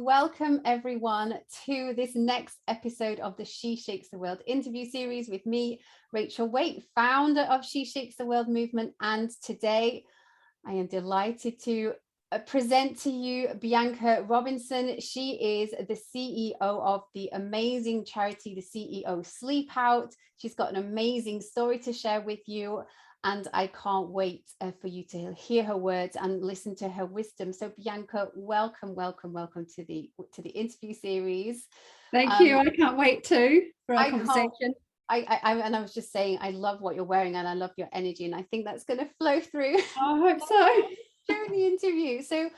welcome everyone to this next episode of the She Shakes the World interview series with me, Rachel Waite, founder of She Shakes the World movement. And today I am delighted to present to you Bianca Robinson. She is the CEO of the amazing charity, the CEO Sleepout. She's got an amazing story to share with you, and I can't wait for you to hear her words and listen to her wisdom. So Bianca, welcome to the interview series. Thank you. I can't wait for our conversation. I was just saying, I love what you're wearing and I love your energy, and I think that's going to flow through. I hope so. During the interview. So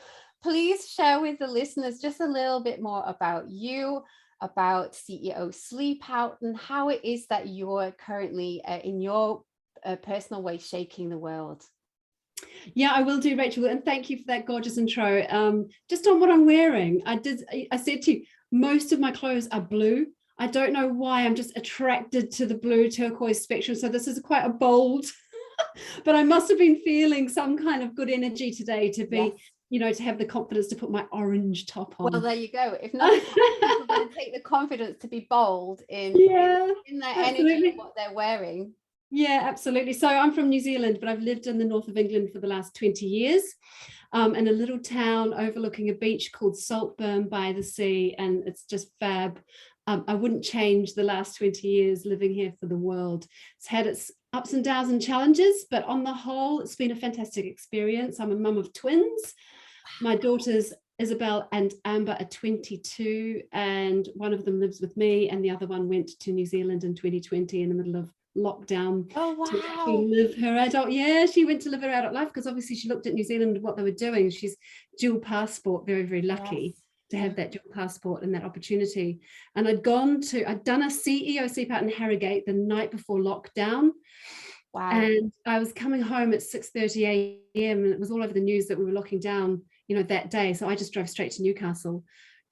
please share with the listeners just a little bit more about you, about CEO Sleepout, and how it is that you're currently in your personal way shaking the world. Yeah, I will do, Rachel, and thank you for that gorgeous intro. Just on what I'm wearing, I said to you, most of my clothes are blue. I don't know why, I'm just attracted to the blue turquoise spectrum, so this is quite a bold but I must have been feeling some kind of good energy today to be, yes, to have the confidence to put my orange top on. Well, there you go. If not, people are going to take the confidence to be bold in their energy and what they're wearing. Yeah, absolutely. So I'm from New Zealand, but I've lived in the north of England for the last 20 years, in a little town overlooking a beach called Saltburn by the sea, and it's just fab. I wouldn't change the last 20 years living here for the world. It's had its ups and downs and challenges, but on the whole, it's been a fantastic experience. I'm a mum of twins. My daughters Isabel and Amber are 22, and one of them lives with me, and the other one went to New Zealand in 2020 in the middle of lockdown. Oh, wow. To actually live her adult. Yeah, she went to live her adult life because obviously she looked at New Zealand, what they were doing. She's dual passport, very, very lucky. Yes. To have that dual passport and that opportunity. And I'd done a CEO Sleepout in Harrogate the night before lockdown. Wow. And I was coming home at 6:30 a.m. and it was all over the news that we were locking down, that day. So I just drove straight to Newcastle,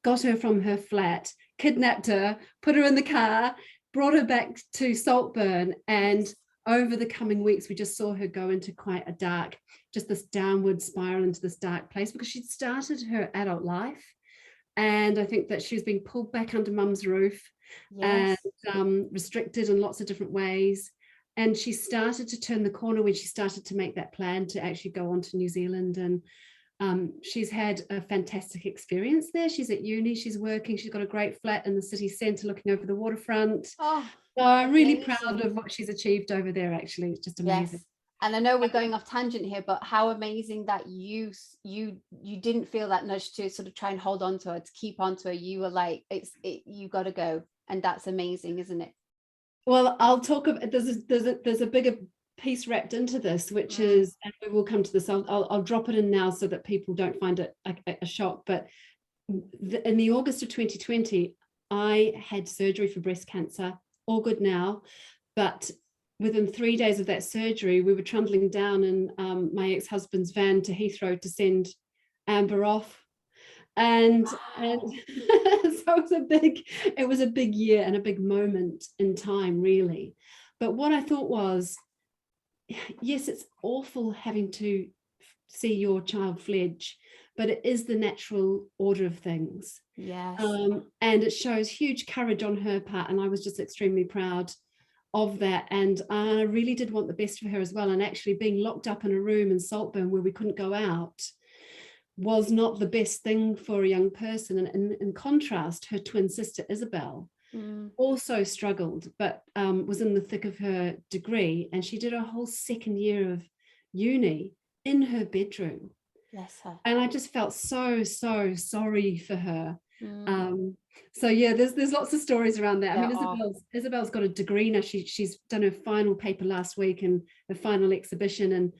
got her from her flat, kidnapped her, put her in the car, brought her back to Saltburn. And over the coming weeks, we just saw her go into quite a dark, just this downward spiral into this dark place, because she'd started her adult life. And I think that she was being pulled back under mum's roof, yes, and restricted in lots of different ways. And she started to turn the corner when she started to make that plan to actually go on to New Zealand. And she's had a fantastic experience there. She's at uni, she's working, she's got a great flat in the city centre looking over the waterfront. Oh, so I'm really proud of what she's achieved over there, actually. It's just amazing. Yes. And I know we're going off tangent here, but how amazing that you didn't feel that nudge to sort of try and hold on to her, to keep on to her. You were like, you got to go. And that's amazing, isn't it? Well, I'll talk about, there's a bigger piece wrapped into this, which is, and we will come to this, I'll drop it in now so that people don't find it a shock. But in the August of 2020, I had surgery for breast cancer, all good now. But within 3 days of that surgery, we were trundling down in my ex-husband's van to Heathrow to send Amber off. And so it was a big year and a big moment in time, really. But what I thought was, yes, it's awful having to see your child fledge, but it is the natural order of things. Yes. And it shows huge courage on her part. And I was just extremely proud of that, and I really did want the best for her as well. And actually being locked up in a room in Saltburn where we couldn't go out was not the best thing for a young person. And in contrast, her twin sister Isabel also struggled, but was in the thick of her degree, and she did a whole second year of uni in her bedroom. Bless her. And I just felt so sorry for her. So yeah, there's lots of stories around that. I mean, Isabel's got a degree now. She's done her final paper last week and her final exhibition, and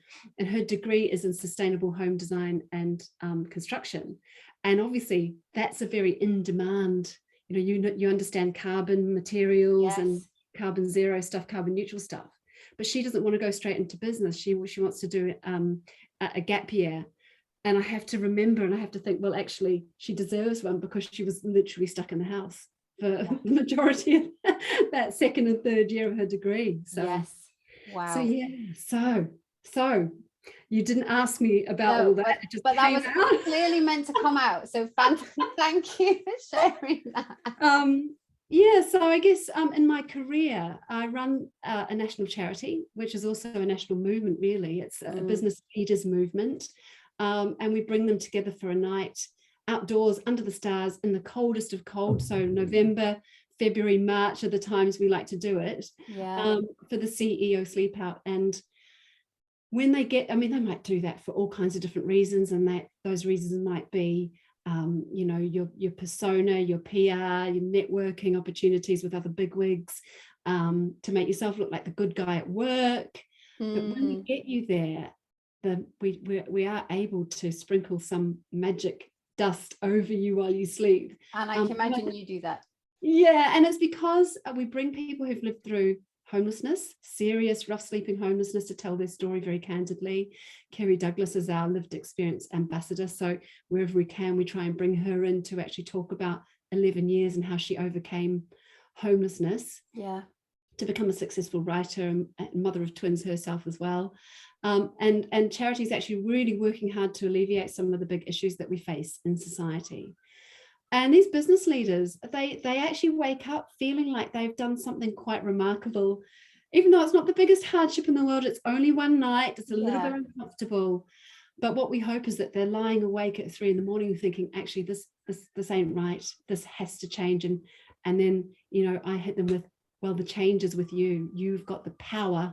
her degree is in sustainable home design and construction. And obviously that's a very in demand, you understand carbon materials, yes, and carbon zero stuff, carbon neutral stuff. But she doesn't want to go straight into business. She wants to do a gap year. And I have to remember, and I have to think, well, actually, she deserves one because she was literally stuck in the house for the majority of that second and third year of her degree. So, yes, wow. So yeah, so You didn't ask me about No, all that. It just but that came was out. clearly meant to come out. So thank you for sharing that. Yeah, so I guess in my career, I run a national charity, which is also a national movement, really. It's a business leaders movement. And we bring them together for a night outdoors under the stars in the coldest of cold. So November, February, March are the times we like to do it, for the CEO Sleepout. And when they get, I mean, they might do that for all kinds of different reasons, and those reasons might be you know, your persona, your PR, your networking opportunities with other bigwigs, to make yourself look like the good guy at work. But when we get you there, we are able to sprinkle some magic dust over you while you sleep. And I can imagine you do that. Yeah, and it's because we bring people who've lived through homelessness, serious rough sleeping homelessness, to tell their story very candidly. Kerry Douglas is our lived experience ambassador, so wherever we can, we try and bring her in to actually talk about 11 years and how she overcame homelessness, to become a successful writer and mother of twins herself as well. And charity is actually really working hard to alleviate some of the big issues that we face in society. And these business leaders, they actually wake up feeling like they've done something quite remarkable, even though it's not the biggest hardship in the world. It's only one night. It's a little bit uncomfortable. But what we hope is that they're lying awake at 3 a.m. thinking, actually, this ain't right. This has to change. And then, you know, I hit them with, well, the change is with you. You've got the power,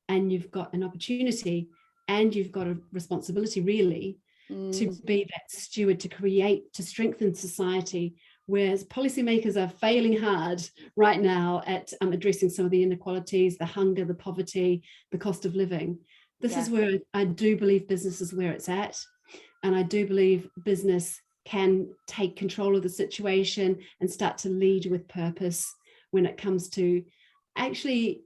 and you've got an opportunity, and you've got a responsibility, really, to be that steward, to strengthen society, whereas policymakers are failing hard right now at addressing some of the inequalities, the hunger, the poverty, the cost of living. This is where I do believe business is where it's at. And I do believe business can take control of the situation and start to lead with purpose when it comes to actually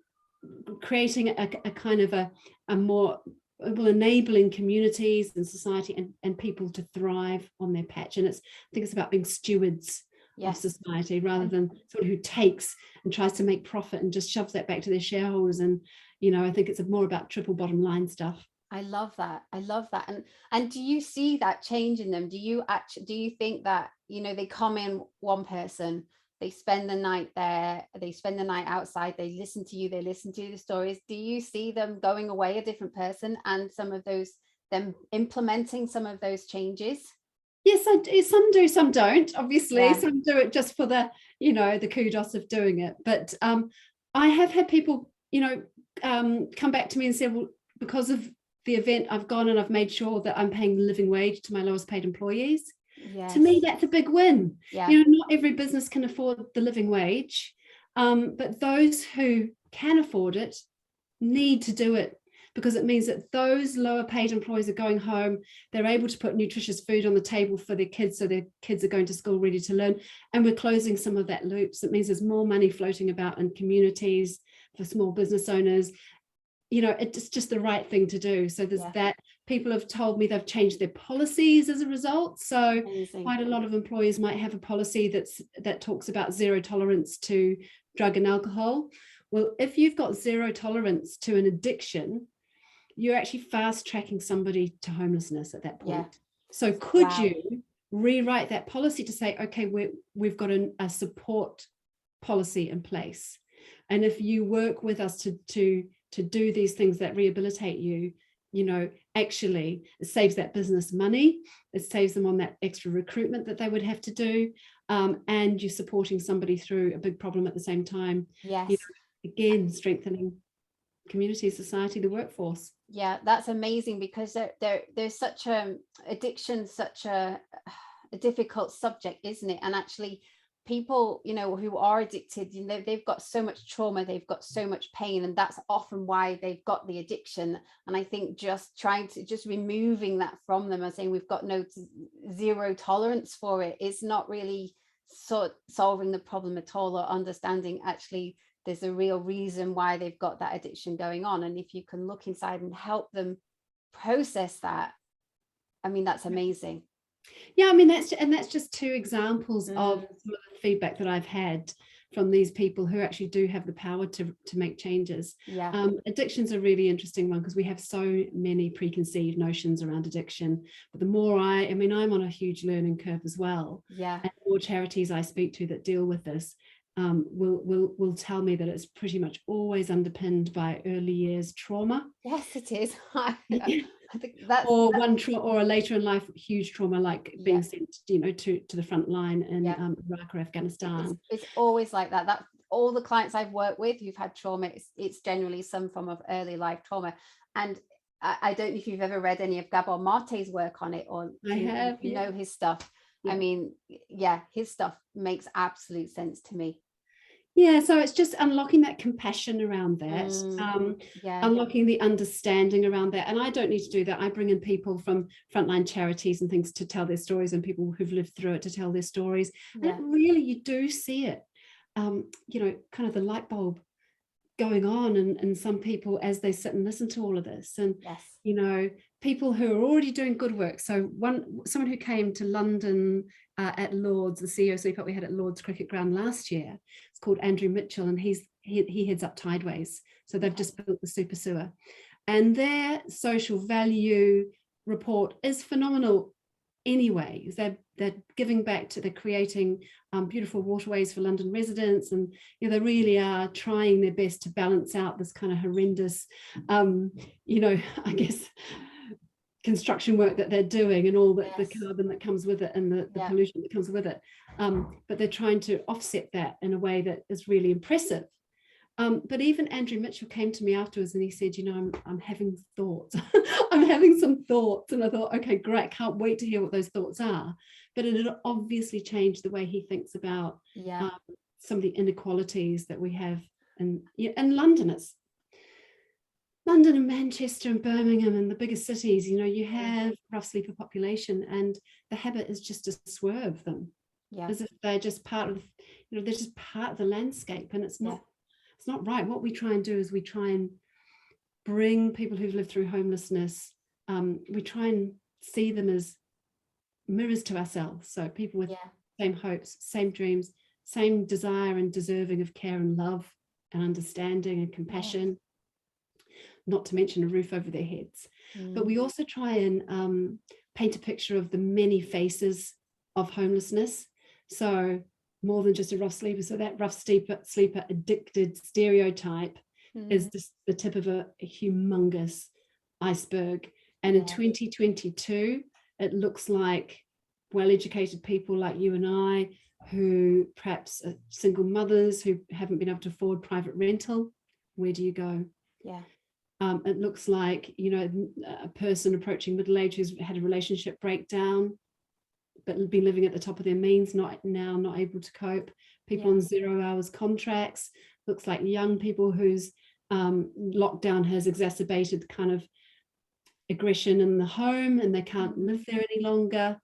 creating a kind of a more enabling communities and society and people to thrive on their patch. And I think it's about being stewards of society, rather than someone who takes and tries to make profit and just shoves that back to their shareholders. And, you know, I think it's more about triple bottom line stuff. I love that. And do you see that change in them? Do you think that, you know, they come in one person, they spend the night there, they spend the night outside, they listen to you, they listen to the stories. Do you see them going away a different person, and them implementing some of those changes? Yes, I do. Some do, some don't. Obviously, some do it just for the, you know, the kudos of doing it. But I have had people, you know, come back to me and say, well, because of the event, I've gone and I've made sure that I'm paying the living wage to my lowest paid employees. To me, that's a big win. You know, not every business can afford the living wage, but those who can afford it need to do it, because it means that those lower paid employees are going home, they're able to put nutritious food on the table for their kids, so their kids are going to school ready to learn, and we're closing some of that loops. It means there's more money floating about in communities for small business owners. You know, it's just the right thing to do. So there's that. People have told me they've changed their policies as a result. So quite a lot of employers might have a policy that talks about zero tolerance to drug and alcohol. Well, if you've got zero tolerance to an addiction, you're actually fast tracking somebody to homelessness at that point. So could you rewrite that policy to say, okay, we've got a support policy in place, and if you work with us to do these things that rehabilitate you, you know, actually it saves that business money, it saves them on that extra recruitment that they would have to do, and you're supporting somebody through a big problem at the same time. You know, again, strengthening community, society, the workforce. That's amazing, because there's such addiction, such a difficult subject, isn't it? And actually people, you know, who are addicted, you know, they've got so much trauma, they've got so much pain, and that's often why they've got the addiction. And I think just removing that from them and saying we've got zero tolerance for it is not really solving the problem at all, or understanding actually there's a real reason why they've got that addiction going on. And if you can look inside and help them process that, I mean, that's amazing. Yeah, I mean, that's just two examples of some of the feedback that I've had. from these people who actually do have the power to make changes. Yeah. Addiction's a really interesting one because we have so many preconceived notions around addiction. But the more I mean, I'm on a huge learning curve as well. Yeah. And more charities I speak to that deal with this will tell me that it's pretty much always underpinned by early years trauma. Yes, it is. I think that's or a later in life huge trauma, like being sent, to the front line in Iraq or Afghanistan. It's always like that. That all the clients I've worked with who've had trauma, it's generally some form of early life trauma. And I don't know if you've ever read any of Gabor Mate's work on it, or you know his stuff. I mean, his stuff makes absolute sense to me. Yeah, so it's just unlocking that compassion around that, unlocking the understanding around that. And I don't need to do that. I bring in people from frontline charities and things to tell their stories, and people who've lived through it to tell their stories. And really, you do see it, kind of the light bulb going on in some people as they sit and listen to all of this. And, people who are already doing good work. So someone who came to London at Lord's, the CEO of Sleepout we had at Lord's Cricket Ground last year, it's called Andrew Mitchell, and he heads up TAKEWAYS. So they've just built the super sewer. And their social value report is phenomenal anyway. They're giving back to, they're creating beautiful waterways for London residents, and they really are trying their best to balance out this kind of horrendous, I guess, construction work that they're doing, and all the carbon that comes with it, and the pollution that comes with it. But they're trying to offset that in a way that is really impressive. But even Andrew Mitchell came to me afterwards and he said, I'm having thoughts. I'm having some thoughts. And I thought, okay, great, can't wait to hear what those thoughts are. But it had obviously changed the way he thinks about some of the inequalities that we have in London. It's London and Manchester and Birmingham and the bigger cities, you have rough sleeper population, and the habit is just to swerve them as if they're just part of, they're just part of the landscape, and it's not right. What we try and do is we try and bring people who've lived through homelessness, we try and see them as mirrors to ourselves. So people with same hopes, same dreams, same desire and deserving of care and love and understanding and compassion. Not to mention a roof over their heads. But we also try and paint a picture of the many faces of homelessness. So more than just a rough sleeper. So that rough sleeper addicted stereotype is just the tip of a humongous iceberg. And in 2022, it looks like well-educated people like you and I, who perhaps are single mothers who haven't been able to afford private rental. Where do you go? It looks like, a person approaching middle age who's had a relationship breakdown, but been living at the top of their means, not able to cope. People on 0 hours contracts. Looks like young people whose lockdown has exacerbated kind of aggression in the home, and they can't live there any longer.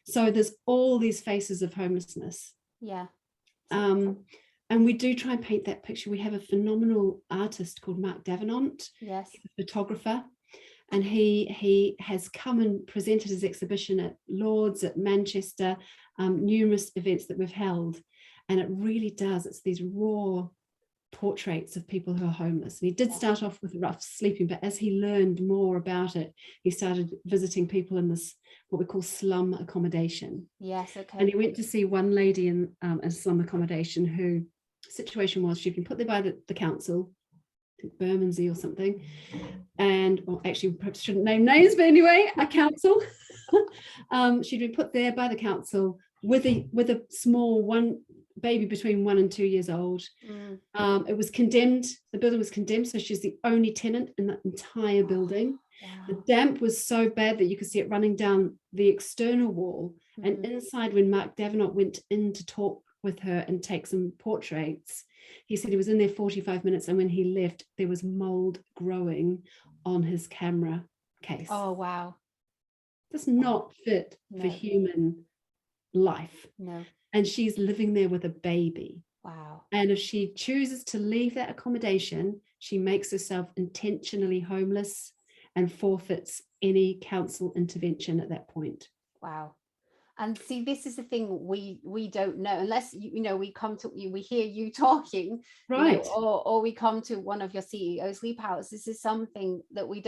So there's all these faces of homelessness. And we do try and paint that picture. We have a phenomenal artist called Mark Davenant, he's a photographer, and he has come and presented his exhibition at Lord's, at Manchester, numerous events that we've held. And it really does, it's these raw portraits of people who are homeless. And he did start off with rough sleeping, but as he learned more about it, he started visiting people in this, what we call slum accommodation. And he went to see one lady in a slum accommodation who situation was she'd been put there by the council, I think Bermondsey or something, and actually perhaps shouldn't name names, but anyway, a council. She'd been put there by the council with a small one baby between 1 and 2 years old. It was condemned, the building was condemned, so she's the only tenant in the entire building. The damp was so bad that you could see it running down the external wall, and inside, when Mark Davenant went in to talk with her and take some portraits, he said he was in there 45 minutes, and when he left, there was mold growing on his camera case. Oh wow. That's not fit for human life. And she's living there with a baby. Wow. And if she chooses to leave that accommodation, she makes herself intentionally homeless and forfeits any council intervention at that point. Wow. And see, this is the thing we don't know unless we come to you, we hear you talking, Right. or we come to one of your CEO Sleepouts. This is something that we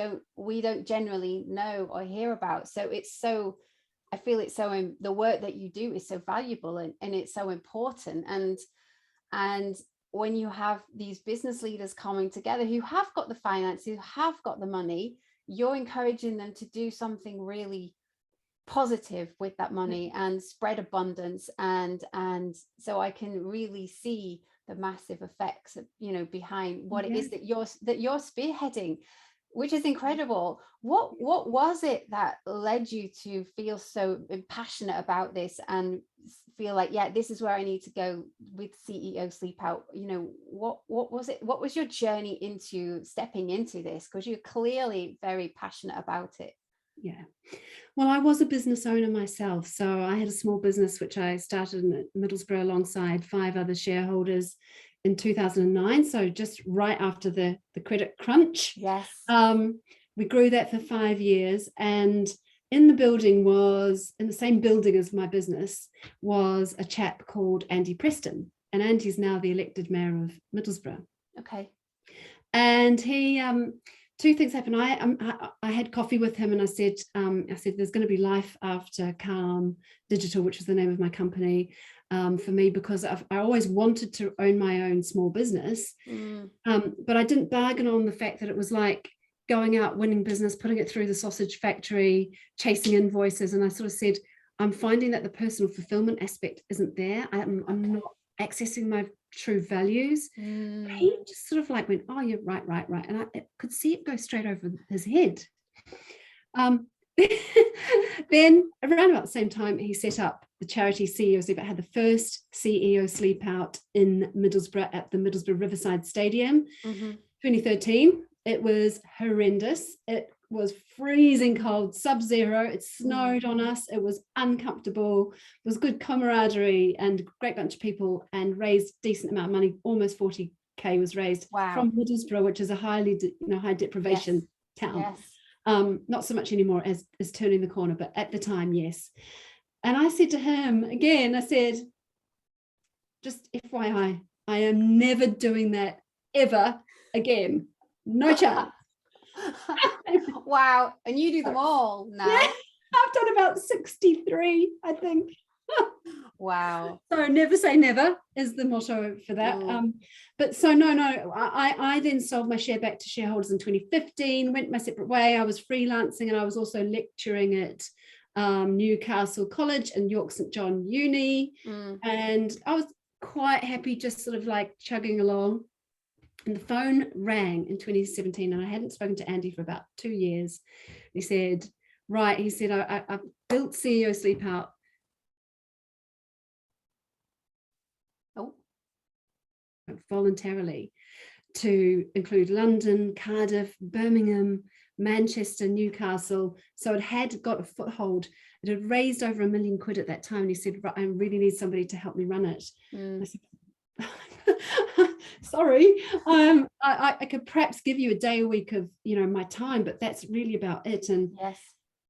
don't generally know or hear about. So I feel it's the work that you do is so valuable, and it's so important. And when you have these business leaders coming together who have got the finances, who have got the money, you're encouraging them to do something really positive with that money and spread abundance. And so I can really see the massive effects, behind what it is that you're spearheading, which is incredible. What was it that led you to feel so passionate about this and feel like, yeah, this is where I need to go with CEO Sleepout? What was it? What was your journey into stepping into this? Because you're clearly very passionate about it. Yeah. Well, I was a business owner myself. So I had a small business which I started in Middlesbrough alongside 5 other shareholders in 2009. So just right after the credit crunch. Yes. We grew that for 5 years, and in the same building as my business was a chap called Andy Preston, and Andy's now the elected mayor of Middlesbrough. Okay. And he two things happened. I had coffee with him, and I said there's going to be life after Calm Digital, which was the name of my company, for me, because I always wanted to own my own small business, but I didn't bargain on the fact that it was like going out, winning business, putting it through the sausage factory, chasing invoices. And I sort of said, I'm finding that the personal fulfillment aspect isn't there. I'm not accessing my true values. He just sort of like went, oh, you're right. And I could see it go straight over his head. Then around about the same time, he set up the charity CEO Sleepout, had the first CEO Sleepout in Middlesbrough at the Middlesbrough Riverside Stadium, 2013. It was horrendous. It was freezing cold, sub-zero. It snowed on us. It was uncomfortable. It was good camaraderie and a great bunch of people, and raised decent amount of money. Almost 40k was raised from Middlesbrough, which is a high deprivation town. Yes. Not so much anymore as turning the corner, but at the time, yes. And I said to him again, I said, just FYI, I am never doing that ever again. No chance. Wow. And you do them all now? Yeah, I've done about 63, I think. Wow. So never say never is the motto for that. But so no, I then sold my share back to shareholders in 2015, went my separate way. I was freelancing, and I was also lecturing at Newcastle College and York St John Uni. And I was quite happy just sort of like chugging along. And the phone rang in 2017, and I hadn't spoken to Andy for about 2 years. He said, I built CEO Sleepout. Voluntarily to include London, Cardiff, Birmingham, Manchester, Newcastle. So it had got a foothold. It had raised over £1 million at that time. And he said, I really need somebody to help me run it. I said, sorry, I could perhaps give you a day a week of my time, but that's really about it. And yes,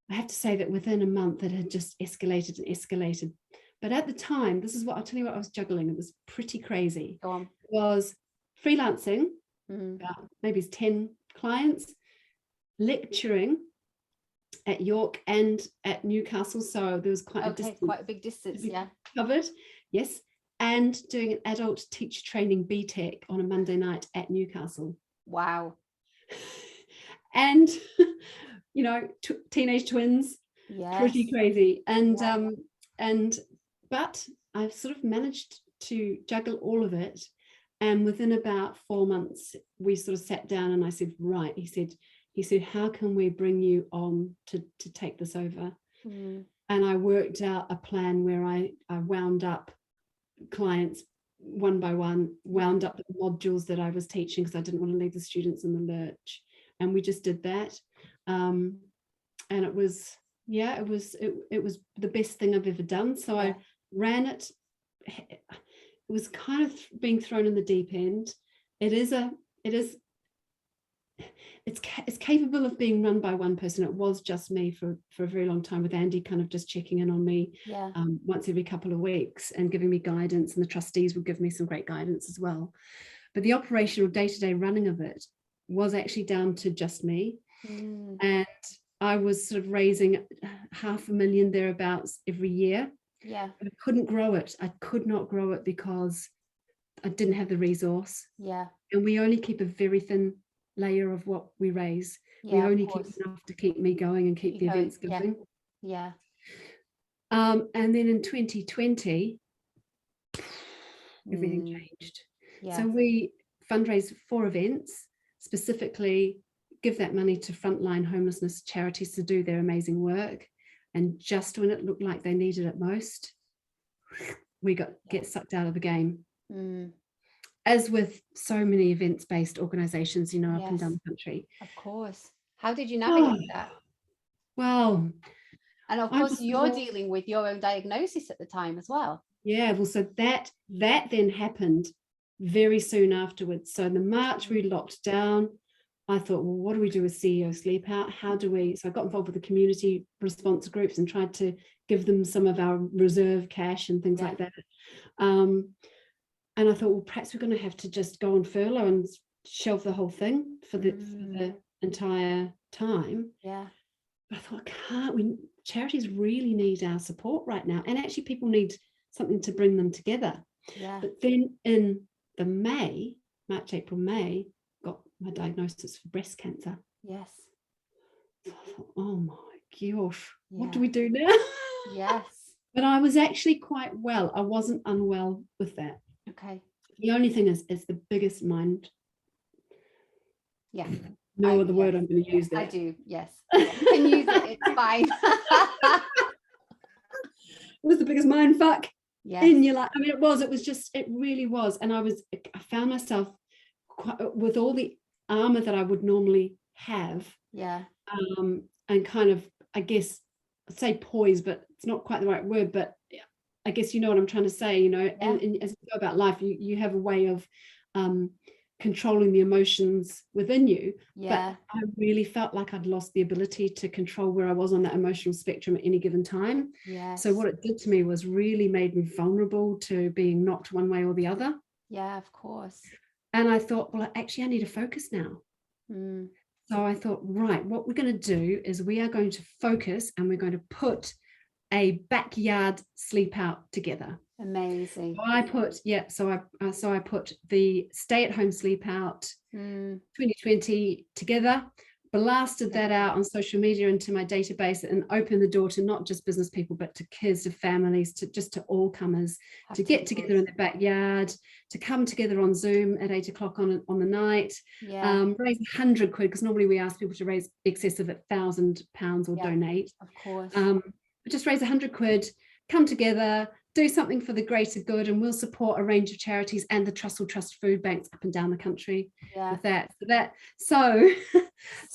I have to say that within a month it had just escalated. But at the time, I'll tell you what I was juggling. It was pretty crazy. Go on. It was freelancing, about maybe 10 clients, lecturing at York and at Newcastle. So there was quite a big distance, yeah. Covered, yes. And doing an adult teacher training BTEC on a Monday night at Newcastle. Wow. And, teenage twins, yes. Pretty crazy. But I've sort of managed to juggle all of it. And within about 4 months, we sort of sat down, and I said, right, he said, how can we bring you on to take this over? And I worked out a plan where I wound up clients one by one, wound up the modules that I was teaching, because I didn't want to leave the students in the lurch. And we just did that. And it was the best thing I've ever done. So I ran it. It was kind of being thrown in the deep end. It is it's capable of being run by one person. It was just me for a very long time, with Andy kind of just checking in on me once every couple of weeks and giving me guidance, and the trustees would give me some great guidance as well. But the operational day-to-day running of it was actually down to just me. And I was sort of raising $500,000 thereabouts every year. Yeah. But I couldn't grow it. I could not grow it because I didn't have the resource. Yeah. And we only keep a very thin layer of what we raise. We only keep enough to keep me going and keep the events going. Yeah. And then in 2020, everything changed. Yeah. So we fundraised 4 events, specifically give that money to frontline homelessness charities to do their amazing work. And just when it looked like they needed it most, we get sucked out of the game. As with so many events-based organizations, up and down the country. Of course. How did you navigate that? Well, and of course you're dealing with your own diagnosis at the time as well. Yeah, well, so that then happened very soon afterwards. So in the March we locked down. I thought, well, what do we do with CEO Sleepout? How do we? So I got involved with the community response groups and tried to give them some of our reserve cash and things like that. And I thought, well, perhaps we're going to have to just go on furlough and shelve the whole thing for the entire time. Yeah. But I thought, charities really need our support right now. And actually people need something to bring them together. Yeah. But then in the March, April, May, got my diagnosis for breast cancer. Yes. So I thought, oh my gosh, what do we do now? Yes. But I was actually quite well. I wasn't unwell with that. Okay. The only thing is the biggest mind. Yeah. No other word I'm going to use there. I do, yes. You can use it, it's fine. It was the biggest mind fuck in your life. I mean, it really was. And I found myself with all the armor that I would normally have. Yeah. And kind of, I guess, I'd say poise, but it's not quite the right word, but I guess you know what I'm trying to say, and as you go about life, you have a way of controlling the emotions within you. But I really felt like I'd lost the ability to control where I was on that emotional spectrum at any given time. So what it did to me was really made me vulnerable to being knocked one way or the other. Yeah, of course. And I thought, well, actually, I need to focus now. So I thought, right, what we're going to do is we are going to focus and we're going to put a backyard sleep out together. Amazing. So I put the stay-at-home sleep out 2020 together, blasted that out on social media into my database, and opened the door to not just business people, but to kids, to families, to all comers, to get together in the backyard, to come together on Zoom at 8 o'clock on the night, raise 100 quid, because normally we ask people to raise excess of £1,000 or donate. Of course. Just raise 100 quid, come together, do something for the greater good, and we'll support a range of charities, and the Trust will Trust food banks up and down the country with that. So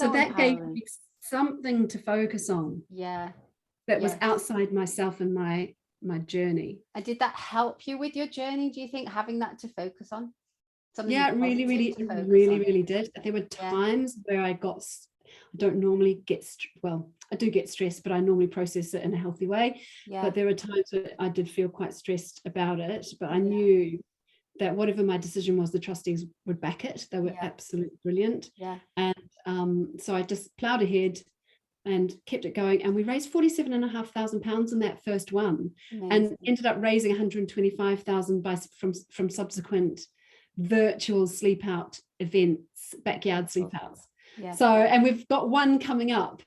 that gave me something to focus on. That was outside myself and my journey. And did that help you with your journey, do you think, having that to focus on? It really did. There were times where I don't normally get, I do get stressed, but I normally process it in a healthy way. But there were times where I did feel quite stressed about it, but I knew that whatever my decision was, the trustees would back it. They were absolutely brilliant. And so I just plowed ahead and kept it going, and we raised £47,500 in that first one. Amazing. And ended up raising 125,000 from subsequent virtual sleep out events, backyard sleep outs. So, and we've got one coming up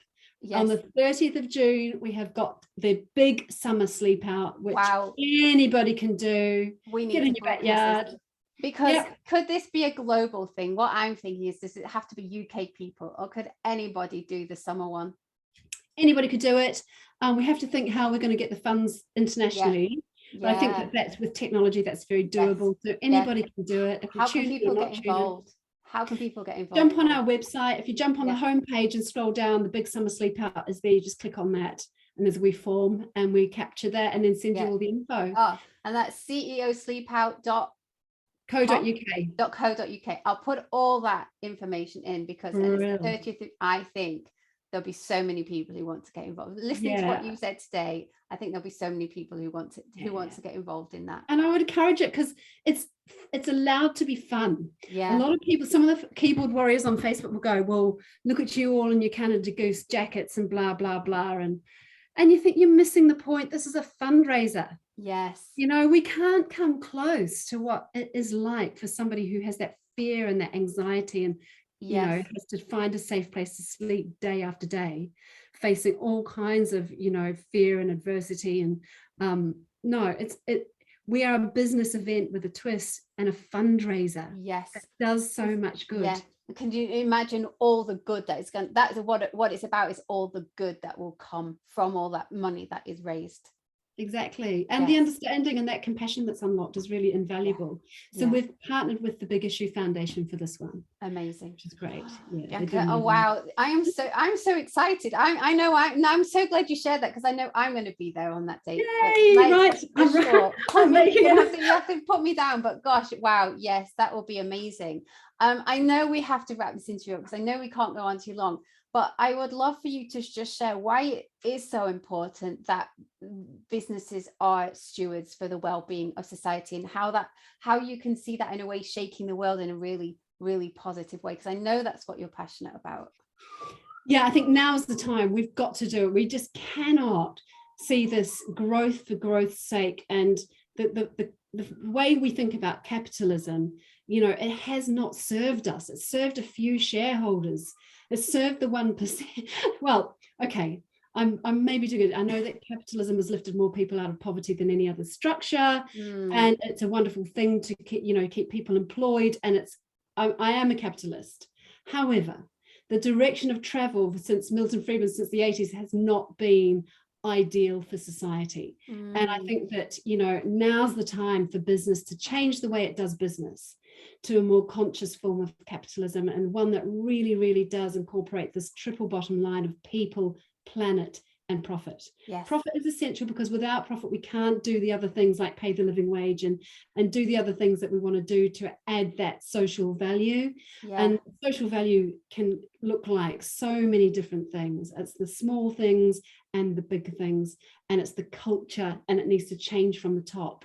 on the 30th of June. We have got the big summer sleep out, which anybody can do. We need get in your backyard. Because could this be a global thing? What I'm thinking is, does it have to be UK people, or could anybody do the summer one? Anybody could do it. We have to think how we're going to get the funds internationally. But I think that's with technology, that's very doable. So anybody can do it. How can people get involved? How can people get involved? Jump on our website. If you jump on the homepage and scroll down, the big summer sleep out is there. You just click on that, and there's a wee form, and we capture that and then send you all the info. And that's ceosleepout.com. .co.uk. I'll put all that information in, because and it's the Brilliant. 30th. I think there'll be so many people who want to get involved. Listening to what you said today, I think there'll be so many people who want to get involved in that. And I would encourage it, because it's allowed to be fun. Yeah. A lot of people, some of the keyboard warriors on Facebook will go, well, look at you all in your Canada Goose jackets and blah, blah, blah. And you think you're missing the point. This is a fundraiser. Yes. You know, we can't come close to what it is like for somebody who has that fear and that anxiety, and you know, has to find a safe place to sleep day after day, facing all kinds of, you know, fear and adversity. And we are a business event with a twist and a fundraiser. Yes. It does so much good. Yeah. Can you imagine all the good that is going? That's what it's about, is all the good that will come from all that money that is raised. Exactly. And the understanding and that compassion that's unlocked is really invaluable. So we've partnered with the Big Issue Foundation for this one. Amazing. Which is great. Bianca, oh wow, I'm so excited. I'm so glad you shared that, because I know I'm going to be there on that day. Yay, right. For sure. You have to put me down, but gosh, wow, yes, that will be amazing. I know we have to wrap this interview up, because I know we can't go on too long. But I would love for you to just share why it is so important that businesses are stewards for the well-being of society, and how you can see that in a way shaking the world in a really, really positive way, because I know that's what you're passionate about. Yeah, I think now's the time. We've got to do it. We just cannot see this growth for growth's sake. And the way we think about capitalism, you know, it has not served us. It's served a few shareholders. It's served the 1%. Well, okay, I'm maybe doing it. I know that capitalism has lifted more people out of poverty than any other structure, and it's a wonderful thing to keep people employed. And I am a capitalist. However, the direction of travel since Milton Friedman, since the 80s, has not been ideal for society. And I think that, you know, now's the time for business to change the way it does business to a more conscious form of capitalism, and one that really, really does incorporate this triple bottom line of people, planet, and profit. Yes. Profit is essential, because without profit we can't do the other things like pay the living wage and do the other things that we want to do to add that social value. And social value can look like so many different things. It's the small things and the big things, and it's the culture, and it needs to change from the top.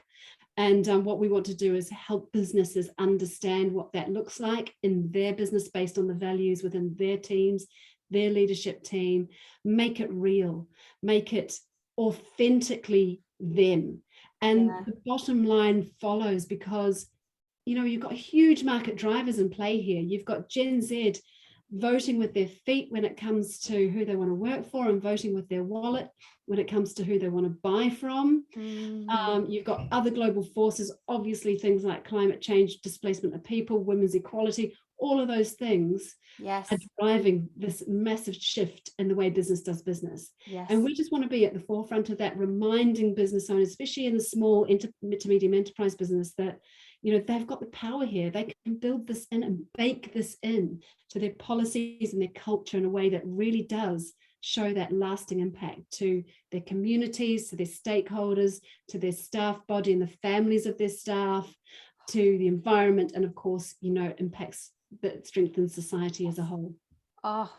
And what we want to do is help businesses understand what that looks like in their business, based on the values within their teams, their leadership team, make it real, make it authentically them. And the bottom line follows, because, you know, you've got huge market drivers in play here. You've got Gen Z voting with their feet when it comes to who they want to work for, and voting with their wallet when it comes to who they want to buy from. You've got other global forces, obviously things like climate change, displacement of people, women's equality, all of those things are driving this massive shift in the way business does business. And we just want to be at the forefront of that, reminding business owners, especially in the small to medium enterprise business, that, you know, they've got the power here. They can build this in and bake this in to their policies and their culture in a way that really does show that lasting impact to their communities, to their stakeholders, to their staff body and the families of their staff, to the environment, and of course, you know, impacts that strengthens society as a whole. Oh,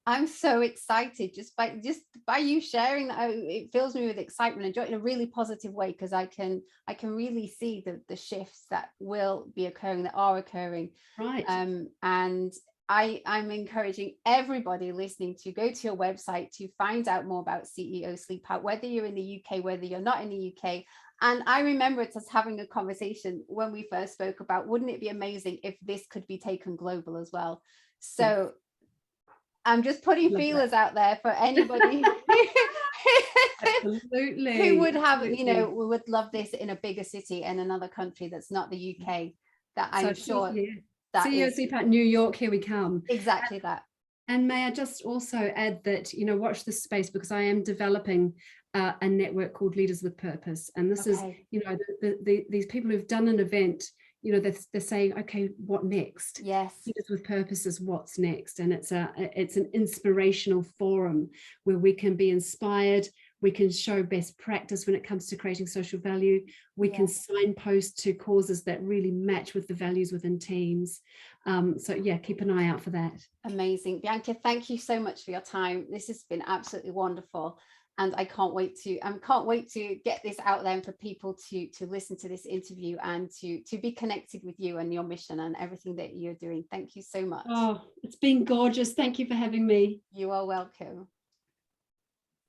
I'm so excited just by you sharing that. It fills me with excitement and joy in a really positive way, because I can really see the shifts that will be occurring, that are occurring. Right. And I'm encouraging everybody listening to go to your website to find out more about CEO Sleepout, whether you're in the UK, whether you're not in the UK. And I remember us having a conversation when we first spoke about, wouldn't it be amazing if this could be taken global as well? So I'm just putting feelers out there for anybody who would have, you know, we would love this in a bigger city and another country that's not the UK, that I'm sure. CEO Sleepout New York, here we come. Exactly that. And may I just also add that, you know, watch this space, because I am developing a network called Leaders with Purpose. And this is, you know, these people who've done an event, you know, they're saying, okay, what next? Yes. Leaders with Purpose is what's next. And it's an inspirational forum where we can be inspired, We can show best practice when it comes to creating social value. We can signpost to causes that really match with the values within teams. So yeah, keep an eye out for that. Amazing. Bianca, thank you so much for your time. This has been absolutely wonderful. And I can't wait to get this out there and for people to listen to this interview and to be connected with you and your mission and everything that you're doing. Thank you so much. Oh, it's been gorgeous. Thank you for having me. You are welcome.